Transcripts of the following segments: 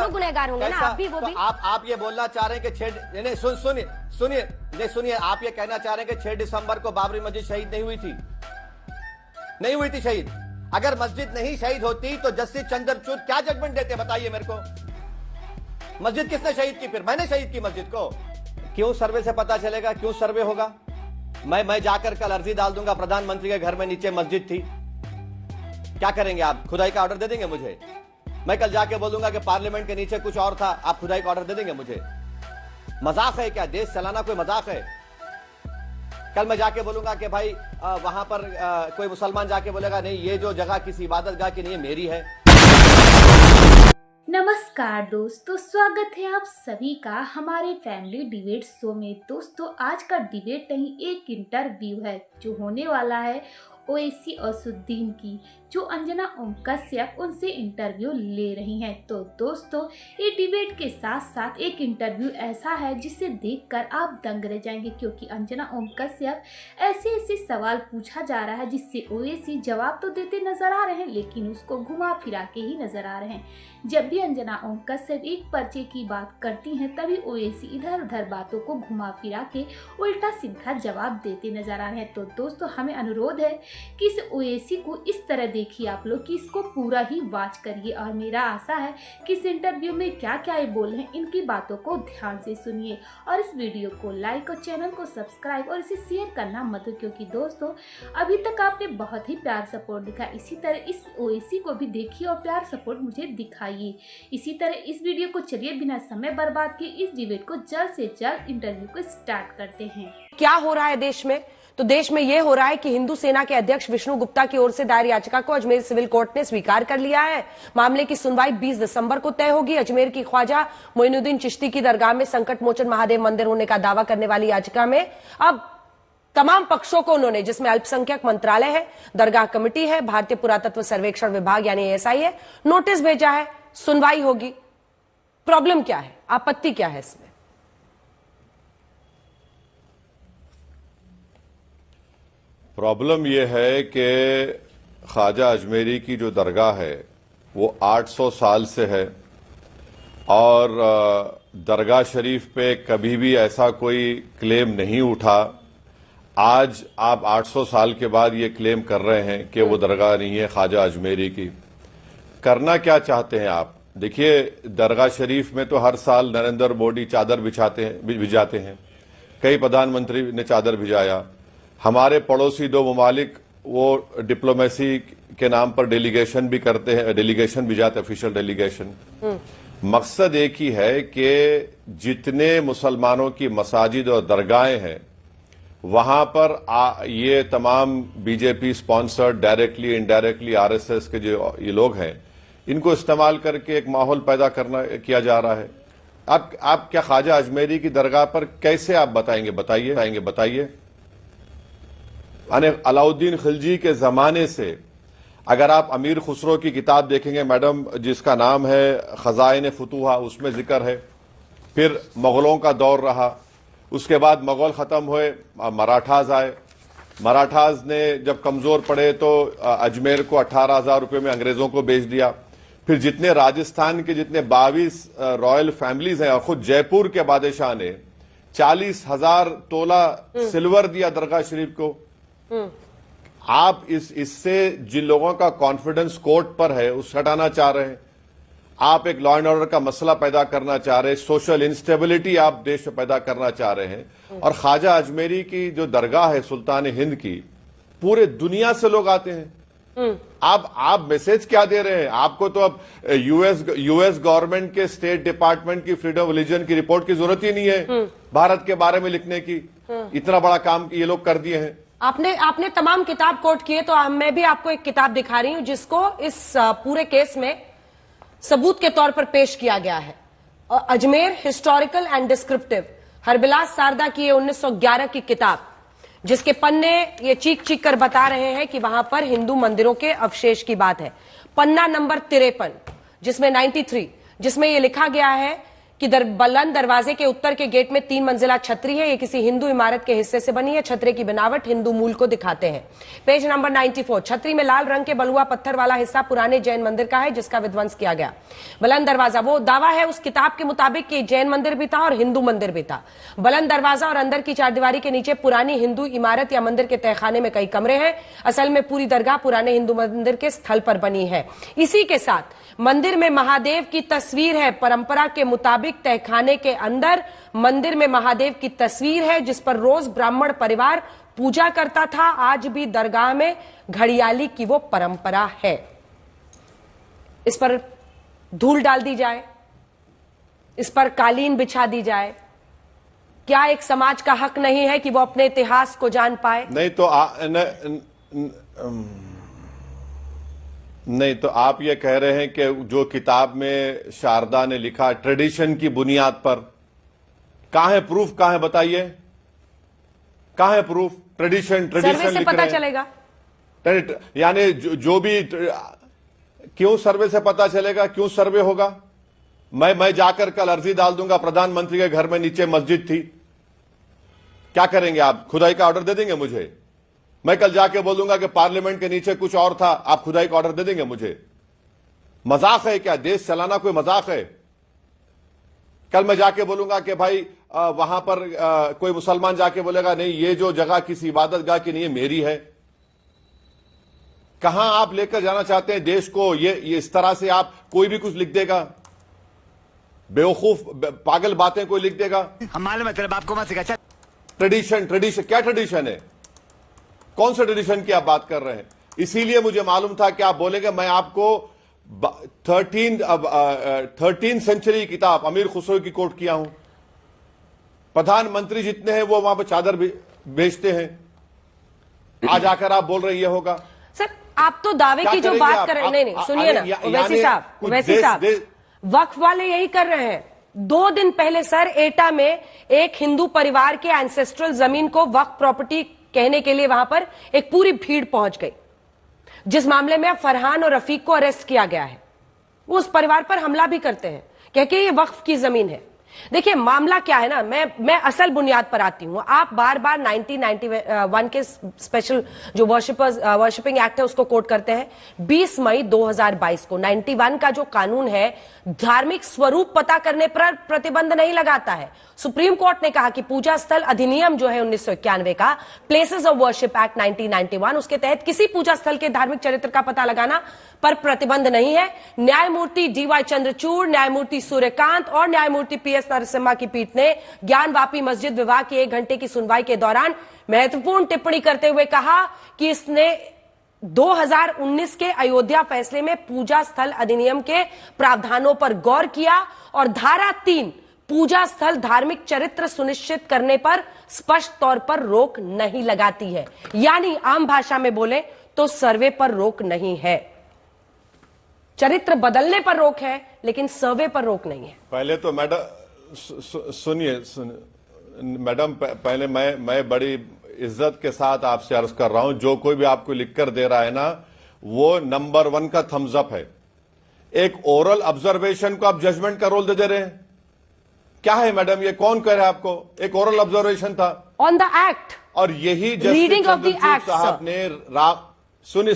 दोनों गुनहगार होंगे ना, आप भी वो भी। आप ये बोलना चाह रहे हैं कि नहीं, सुनिए, आप ये कहना चाह रहे हैं कि 6 दिसंबर को बाबरी मस्जिद शहीद नहीं हुई थी शहीद। अगर मस्जिद नहीं शहीद होती तो जस्टिस चंद्रचूड़ क्या जजमेंट देते, बताइए मेरे को। मस्जिद किसने शहीद की? फिर मैंने शहीद की मस्जिद को। क्यों सर्वे से पता चलेगा? क्यों सर्वे होगा? मैं जाकर कल अर्जी डाल दूंगा, प्रधानमंत्री के घर में नीचे मस्जिद थी। क्या करेंगे आप? खुदाई का ऑर्डर दे देंगे मुझे? मैं कल जाके बोलूंगा कि पार्लियामेंट के नीचे कुछ और था, आप खुदाई का ऑर्डर दे देंगे मुझे? मजाक है क्या? देश चलाना कोई मजाक है? कल मैं जाके बोलूंगा कि भाई वहां पर कोई मुसलमान जाके बोलेगा नहीं ये जो जगह किसी इबादत गाह की नहीं है, मेरी है। नमस्कार दोस्तों, स्वागत है आप सभी का हमारे फैमिली डिबेट शो में। दोस्तों आज का डिबेट नहीं, एक इंटरव्यू है जो होने वाला है ओवैसी असदुद्दीन की, जो अंजना ओम कश्यप उनसे इंटरव्यू ले रही हैं। तो दोस्तों ये डिबेट के साथ साथ एक इंटरव्यू ऐसा है जिसे देखकर आप दंग रह जाएंगे, क्योंकि अंजना ओम कश्यप ऐसे सवाल पूछा जा रहा है जिससे ओवैसी जवाब तो देते नजर आ रहे हैं, लेकिन उसको घुमा फिरा के ही नजर आ रहे हैं। जब भी अंजना ओम कश्यप एक पर्चे की बात करती हैं तभी ओवैसी इधर उधर बातों को घुमा फिरा के उल्टा सीधा जवाब देते नजर आ रहे हैं। तो दोस्तों हमें अनुरोध है कि इस ओवैसी को इस तरह देखिए आप लोग कि इसको पूरा ही वॉच करिए, और मेरा आशा है कि इस इंटरव्यू में क्या क्या ये बोल रहे हैं इनकी बातों को ध्यान से सुनिए, और इस वीडियो को लाइक और चैनल को सब्सक्राइब और इसे शेयर करना मत, क्योंकि दोस्तों अभी तक आपने बहुत ही प्यार सपोर्ट दिखा। इसी तरह इस ओवैसी को भी देखिए और प्यार सपोर्ट मुझे दिखाइए। इसी तरह इस वीडियो को चलिए बिना समय बर्बाद किए इस डिबेट को जल्द से जल्द इंटरव्यू को स्टार्ट करते हैं। क्या हो रहा है देश में? तो देश में यह हो रहा है कि हिंदू सेना के अध्यक्ष विष्णु गुप्ता की ओर से दायर याचिका को अजमेर सिविल कोर्ट ने स्वीकार कर लिया है। मामले की सुनवाई 20 दिसंबर को तय होगी। अजमेर की ख्वाजा मोइनुद्दीन चिश्ती की दरगाह में संकट मोचन महादेव मंदिर होने का दावा करने वाली याचिका में अब तमाम पक्षों को उन्होंने, जिसमें अल्पसंख्यक मंत्रालय है, दरगाह कमेटी है, भारतीय पुरातत्व सर्वेक्षण विभाग यानी एएसआई है, नोटिस भेजा है। सुनवाई होगी। प्रॉब्लम क्या है? आपत्ति क्या है इसमें? प्रॉब्लम यह है कि ख्वाजा अजमेरी की जो दरगाह है वो 800 साल से है, और दरगाह शरीफ पे कभी भी ऐसा कोई क्लेम नहीं उठा। आज आप 800 साल के बाद ये क्लेम कर रहे हैं कि वो दरगाह नहीं है ख्वाजा अजमेरी की। करना क्या चाहते हैं आप? देखिए, दरगाह शरीफ में तो हर साल नरेंद्र मोदी चादर भिजाते हैं, कई प्रधानमंत्री ने चादर भिजाया। हमारे पड़ोसी 2 ममालिक वो डिप्लोमेसी के नाम पर डेलीगेशन भी करते हैं, डेलीगेशन भी जाते, ऑफिशियल डेलीगेशन। मकसद एक ही है कि जितने मुसलमानों की मसाजिद और दरगाहें हैं वहां पर ये तमाम BJP sponsored directly indirectly RSS के जो ये लोग हैं इनको इस्तेमाल करके एक माहौल पैदा किया जा रहा है। आप क्या ख्वाजा अजमेरी की दरगाह पर कैसे आप बताइए। अलाउद्दीन खिलजी के जमाने से अगर आप अमीर खुसरो की किताब देखेंगे मैडम, जिसका नाम है खजाइन फुतूहा, उसमें जिक्र है। फिर मुगलों का दौर रहा, उसके बाद मुगल खत्म हुए, मराठाज आए। मराठाज ने जब कमजोर पड़े तो अजमेर को 18,000 रुपये में अंग्रेजों को बेच दिया। फिर जितने राजस्थान के जितने 22 रॉयल फैमिलीज हैं, और खुद जयपुर के बादशाह ने 40,000 तोला सिल्वर दिया दरगाह शरीफ को। आप इससे जिन लोगों का कॉन्फिडेंस कोर्ट पर है उस हटाना चाह रहे हैं। आप एक लॉ एंड ऑर्डर का मसला पैदा करना चाह रहे हैं, सोशल इंस्टेबिलिटी आप देश में पैदा करना चाह रहे हैं। और ख्वाजा अजमेरी की जो दरगाह है सुल्तान हिंद की, पूरे दुनिया से लोग आते हैं। आप मैसेज क्या दे रहे हैं? आपको तो अब यूएस गवर्नमेंट के स्टेट डिपार्टमेंट की फ्रीडम ऑफ रिलीजन की रिपोर्ट की जरूरत ही नहीं है भारत के बारे में लिखने की। इतना बड़ा काम ये लोग कर दिए हैं। आपने तमाम किताब कोट किए, तो मैं भी आपको एक किताब दिखा रही हूं जिसको इस पूरे केस में सबूत के तौर पर पेश किया गया है। Ajmer historical and descriptive, Harbilas Sarda की ये 1911 की किताब, जिसके पन्ने ये चीख कर बता रहे हैं कि वहां पर हिंदू मंदिरों के अवशेष की बात है। पन्ना नंबर 53 जिसमें 93, जिसमें ये लिखा गया है कि बुलंद दरवाजे के उत्तर के गेट में 3 मंजिला छतरी है। ये किसी हिंदू इमारत के हिस्से से बनी है। छतरी की बनावट हिंदू मूल को दिखाते हैं। Page number 94। छतरी में लाल रंग के बलुआ पत्थर वाला हिस्सा पुराने जैन मंदिर का है, जिसका विध्वंस किया गया। बुलंद दरवाजा, वो दावा है उस किताब के मुताबिक कि जैन मंदिर भी था और हिंदू मंदिर भी था। बुलंद दरवाजा और अंदर की चारदीवारी के नीचे पुरानी हिंदू इमारत या मंदिर के तहखाने में कई कमरे हैं। असल में पूरी दरगाह पुराने हिंदू मंदिर के स्थल पर बनी है। इसी के साथ मंदिर में महादेव की तस्वीर है। परंपरा के मुताबिक तहखाने के अंदर मंदिर में महादेव की तस्वीर है, जिस पर रोज ब्राह्मण परिवार पूजा करता था। आज भी दरगाह में घड़ियाली की वो परंपरा है। इस पर धूल डाल दी जाए, इस पर कालीन बिछा दी जाए, क्या एक समाज का हक नहीं है कि वो अपने इतिहास को जान पाए? नहीं तो आप ये कह रहे हैं कि जो किताब में शारदा ने लिखा ट्रेडिशन की बुनियाद पर, कहां है प्रूफ? कहां है बताइए, कहां है प्रूफ? ट्रेडिशन सर्वे से पता चलेगा। यानी जो भी, क्यों सर्वे से पता चलेगा? क्यों सर्वे होगा? मैं जाकर कल अर्जी डाल दूंगा, प्रधानमंत्री के घर में नीचे मस्जिद थी, क्या करेंगे आप? खुदाई का ऑर्डर दे देंगे मुझे? मैं कल जाके बोलूंगा कि पार्लियामेंट के नीचे कुछ और था, आप खुदाई का ऑर्डर दे देंगे मुझे? मजाक है क्या? देश चलाना कोई मजाक है? कल मैं जाके बोलूंगा कि भाई वहां पर कोई मुसलमान जाके बोलेगा नहीं ये जो जगह किसी इबादत गाह की नहीं है, मेरी है। कहां आप लेकर जाना चाहते हैं देश को? ये इस तरह से आप कोई भी कुछ लिख देगा, बेवकूफ पागल बातें कोई लिख देगा। हम मालूम है तेरे बाप को मत सिखा। ट्रेडिशन क्या ट्रेडिशन है? कौन से ट्रेडिशन की आप बात कर रहे हैं? इसीलिए मुझे मालूम था कि आप बोलेंगे। मैं आपको 13 सेंचुरी किताब अमीर खुसरो की कोट किया हूं। प्रधानमंत्री जितने हैं वो वहां पर चादर बेचते हैं, आज आकर आप बोल रहे हैं ये होगा। सर आप तो दावे की जो बात कर रहे हैं, नहीं सुनिए ना वैसी साहब, वक्फ वाले यही कर रहे हैं। 2 दिन पहले सर एटा में एक हिंदू परिवार के एंसेस्ट्रल जमीन को वक्फ प्रॉपर्टी कहने के लिए वहां पर एक पूरी भीड़ पहुंच गई, जिस मामले में अब फरहान और रफीक को अरेस्ट किया गया है। वो उस परिवार पर हमला भी करते हैं, कह के ये वक्फ की जमीन है। देखिए मामला क्या है ना, मैं असल बुनियाद पर आती हूं। आप बार बार 1991 के स्पेशल जो वर्शिपिंग एक्ट है उसको कोट करते हैं। 20 मई 2022 को 91 का जो कानून है धार्मिक स्वरूप पता करने पर प्रतिबंध नहीं लगाता है। सुप्रीम कोर्ट ने कहा कि पूजा स्थल अधिनियम जो है 1991 का, प्लेसेस ऑफ वर्शिप एक्ट 1991, उसके तहत किसी पूजा स्थल के धार्मिक चरित्र का पता लगाना पर प्रतिबंध नहीं है। न्यायमूर्ति DY चंद्रचूड़, न्यायमूर्ति सूर्यकांत और न्यायमूर्ति PS नरसिम्हा की पीठ ने ज्ञानवापी मस्जिद विवाद की 1 घंटे की सुनवाई के दौरान महत्वपूर्ण टिप्पणी करते हुए कहा कि इसने 2019 के अयोध्या फैसले में पूजा स्थल अधिनियम के प्रावधानों पर गौर किया और धारा 3 पूजा स्थल धार्मिक चरित्र सुनिश्चित करने पर स्पष्ट तौर पर रोक नहीं लगाती है। यानी आम भाषा में बोले तो सर्वे पर रोक नहीं है। चरित्र बदलने पर रोक है लेकिन सर्वे पर रोक नहीं है। पहले तो मैडम सुनिए मैडम, पहले मैं बड़ी इज्जत के साथ आपसे अर्ज कर रहा हूं, जो कोई भी आपको लिखकर दे रहा है ना, वो नंबर 1 का थम्स अप है। एक ओरल ऑब्जर्वेशन को आप जजमेंट का रोल दे रहे हैं, क्या है मैडम? ये कौन कह रहा है आपको? एक ओरल ऑब्जर्वेशन था ऑन द एक्ट, और यही जस्टिस चंद्रचूड़ साहब ने सुन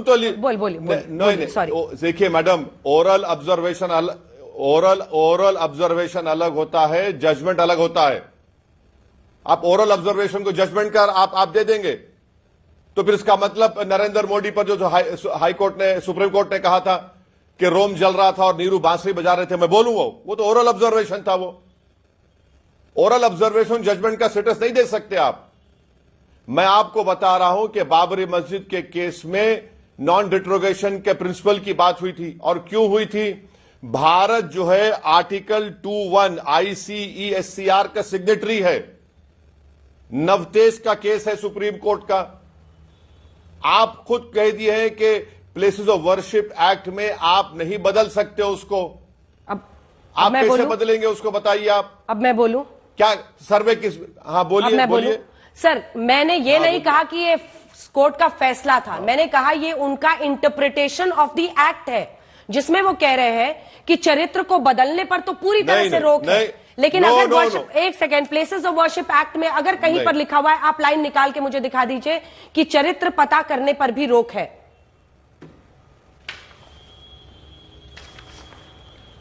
तो नहीं, देखिए मैडम, ओरल ऑब्जर्वेशन अलग होता है, जजमेंट अलग होता है। आप ओरल ऑब्जर्वेशन को जजमेंट कर आप दे देंगे तो फिर इसका मतलब नरेंद्र मोदी पर जो हाई कोर्ट ने, सुप्रीम कोर्ट ने कहा था कि रोम जल रहा था और नीरू बांसुरी बजा रहे थे, मैं बोलूं वो तो ओरल ऑब्जर्वेशन था। वो ओरल ऑब्जर्वेशन जजमेंट का स्टेटस नहीं दे सकते आप। मैं आपको बता रहा हूं कि बाबरी मस्जिद के केस में नॉन डिट्रोगेशन के प्रिंसिपल की बात हुई थी, और क्यों हुई थी? भारत जो है आर्टिकल 21 ICESCR का सिग्नेटरी है। नवतेज का केस है सुप्रीम कोर्ट का। आप खुद कह दिए हैं कि प्लेसेस ऑफ वर्शिप एक्ट में आप नहीं बदल सकते उसको। अब आप कैसे बदलेंगे उसको, बताइए आप। अब मैं बोलूं क्या? सर्वे किस? हाँ बोलिए। सर मैंने ये नहीं कहा कि ये कोर्ट का फैसला था, मैंने कहा ये उनका इंटरप्रिटेशन ऑफ द एक्ट है। जिसमें वो कह रहे हैं कि चरित्र को बदलने पर तो पूरी तरह नहीं, से नहीं, रोक है, नहीं, लेकिन नो, अगर नो, वर्शिप, नो। एक second, places of worship act में अगर कहीं नहीं। पर लिखा हुआ है, आप लाइन निकाल के मुझे दिखा दीजिए कि चरित्र पता करने पर भी रोक है।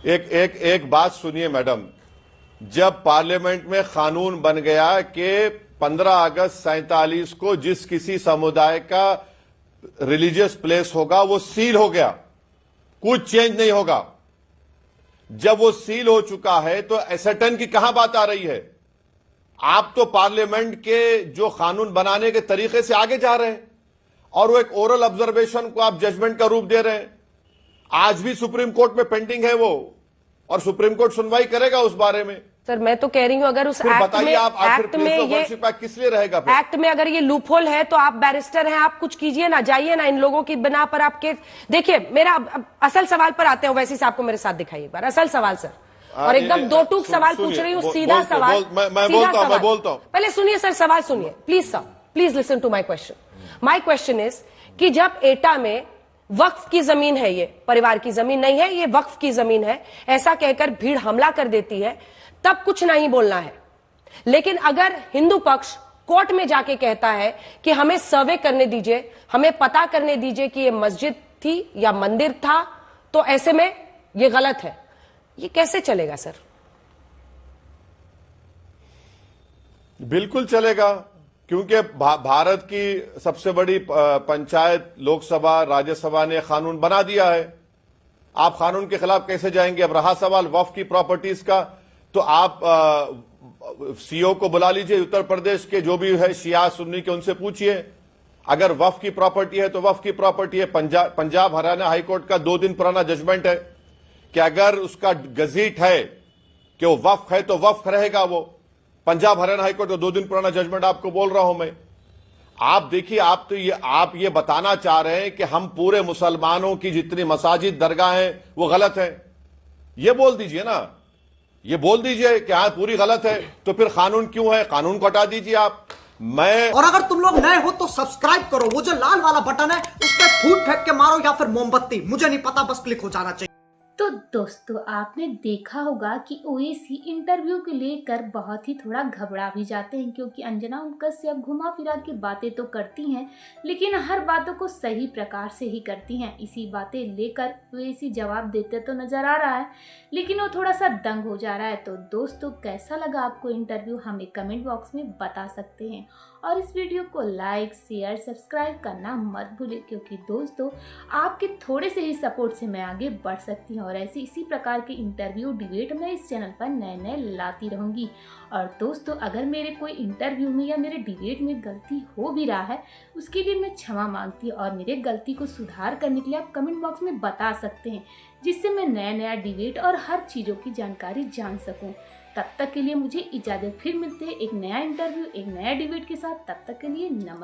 एक बात सुनिए मैडम, जब पार्लियामेंट में कानून बन गया कि 15 अगस्त 47 को जिस किसी समुदाय का रिलीजियस प्लेस होगा वो सील हो गया, कुछ चेंज नहीं होगा। जब वो सील हो चुका है तो एसेटन की कहां बात आ रही है? आप तो पार्लियामेंट के जो कानून बनाने के तरीके से आगे जा रहे हैं और वो एक ओरल ऑब्जर्वेशन को आप जजमेंट का रूप दे रहे हैं। आज भी सुप्रीम कोर्ट में पेंडिंग है वो, और सुप्रीम कोर्ट सुनवाई करेगा उस बारे में। सर मैं तो कह रही हूं अगर उस फिर एक्ट बताइए में, आप आखिर एक्ट में प्लेस ऑफ ये वर्शिप एक्ट किस लिए रहेगा फिर? एक्ट में अगर ये लूपहोल है तो आप बैरिस्टर हैं, आप कुछ कीजिए ना, जाइए ना इन लोगों की बिना पर आपके। देखिए मेरा अब असल सवाल पर आते हैं, वैसे साहब को मेरे साथ दिखाइए एक बार असल सवाल सर, और एकदम दो टूक सवाल पूछ रही हूँ, सीधा सवाल। मैं बोलता हूं। पहले सुनिए सर, सवाल सुनिए please sir, please listen to my question. My question is कि जब एटा में वक्फ की जमीन है, ये परिवार की जमीन नहीं है, ये वक्फ की जमीन है, ऐसा कहकर भीड़ हमला कर देती है, तब कुछ नहीं बोलना है। लेकिन अगर हिंदू पक्ष कोर्ट में जाके कहता है कि हमें सर्वे करने दीजिए, हमें पता करने दीजिए कि ये मस्जिद थी या मंदिर था, तो ऐसे में ये गलत है, ये कैसे चलेगा सर? बिल्कुल चलेगा, क्योंकि भारत की सबसे बड़ी पंचायत लोकसभा राज्यसभा ने कानून बना दिया है। आप कानून के खिलाफ कैसे जाएंगे? अब रहा सवाल वक्फ की प्रॉपर्टीज का, तो आप सीओ को बुला लीजिए उत्तर प्रदेश के, जो भी है शिया सुन्नी के, उनसे पूछिए। अगर वक्फ की प्रॉपर्टी है तो वक्फ की प्रॉपर्टी है। पंजाब हरियाणा हाईकोर्ट का 2 दिन पुराना जजमेंट है कि अगर उसका गजीट है कि वो वक्फ है तो वक्फ रहेगा वो। पंजाब हरियाणा हाईकोर्ट का 2 दिन पुराना जजमेंट आपको बोल रहा हूं मैं। आप देखिए, आप ये बताना चाह रहे हैं कि हम पूरे मुसलमानों की जितनी मसाजिद दरगाह हैं वो गलत है, ये बोल दीजिए ना, ये बोल दीजिए कि हाँ पूरी गलत है, तो फिर कानून क्यों है? कानून को हटा दीजिए आप। और अगर तुम लोग नए हो तो सब्सक्राइब करो, वो जो लाल वाला बटन है उस पर फूट फेंक के मारो या फिर मोमबत्ती, मुझे नहीं पता, बस क्लिक हो जाना चाहिए। तो दोस्तों आपने देखा होगा कि ओवैसी इंटरव्यू को लेकर बहुत ही थोड़ा घबरा भी जाते हैं, क्योंकि अंजना ओम कश्यप घुमा फिरा के बातें तो करती हैं लेकिन हर बातों को सही प्रकार से ही करती हैं। इसी बातें लेकर ओवैसी जवाब देते तो नजर आ रहा है, लेकिन वो थोड़ा सा दंग हो जा रहा है। तो दोस्तों कैसा लगा आपको इंटरव्यू, हमें कमेंट बॉक्स में बता सकते हैं, और इस वीडियो को लाइक शेयर सब्सक्राइब करना मत भूलिए, क्योंकि दोस्तों आपके थोड़े से ही सपोर्ट से मैं आगे बढ़ सकती हूँ, और ऐसे इसी प्रकार के इंटरव्यू डिबेट मैं इस चैनल पर नए नए लाती रहूँगी। और दोस्तों अगर मेरे कोई इंटरव्यू में या मेरे डिबेट में गलती हो भी रहा है, उसके लिए मैं क्षमा मांगती हूँ, और मेरे गलती को सुधार करने के लिए आप कमेंट बॉक्स में बता सकते हैं, जिससे मैं नया नया डिबेट और हर चीज़ों की जानकारी जान सकूँ। तब तक के लिए मुझे इजाज़त, फिर मिलते हैं एक नया इंटरव्यू एक नया डिबेट के साथ। तब तक के लिए नमस्कार।